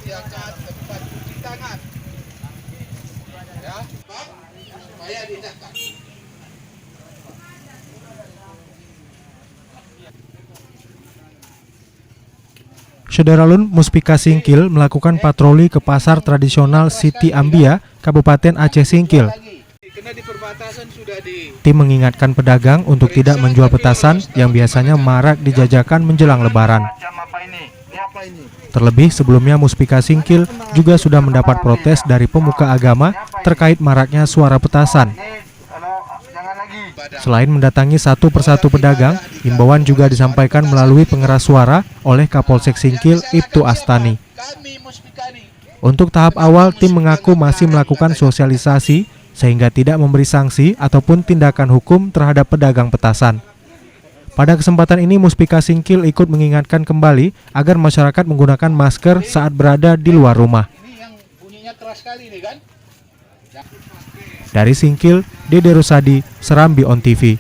sediakan tempat cuci tangan. Ya, supaya diindahkan. Syederalun Muspika Singkil melakukan patroli ke pasar tradisional Siti Ambia, Kabupaten Aceh Singkil. Tim mengingatkan pedagang untuk tidak menjual petasan yang biasanya marak dijajakan menjelang Lebaran. Terlebih sebelumnya Muspika Singkil juga sudah mendapat protes dari pemuka agama terkait maraknya suara petasan. Selain mendatangi satu persatu pedagang, himbauan juga disampaikan melalui pengeras suara oleh Kapolsek Singkil, Ibtu Astani. Untuk tahap awal, tim mengaku masih melakukan sosialisasi sehingga tidak memberi sanksi ataupun tindakan hukum terhadap pedagang petasan. Pada kesempatan ini, Muspika Singkil ikut mengingatkan kembali agar masyarakat menggunakan masker saat berada di luar rumah. Dari Singkil, Dede Rusadi, Serambi On TV.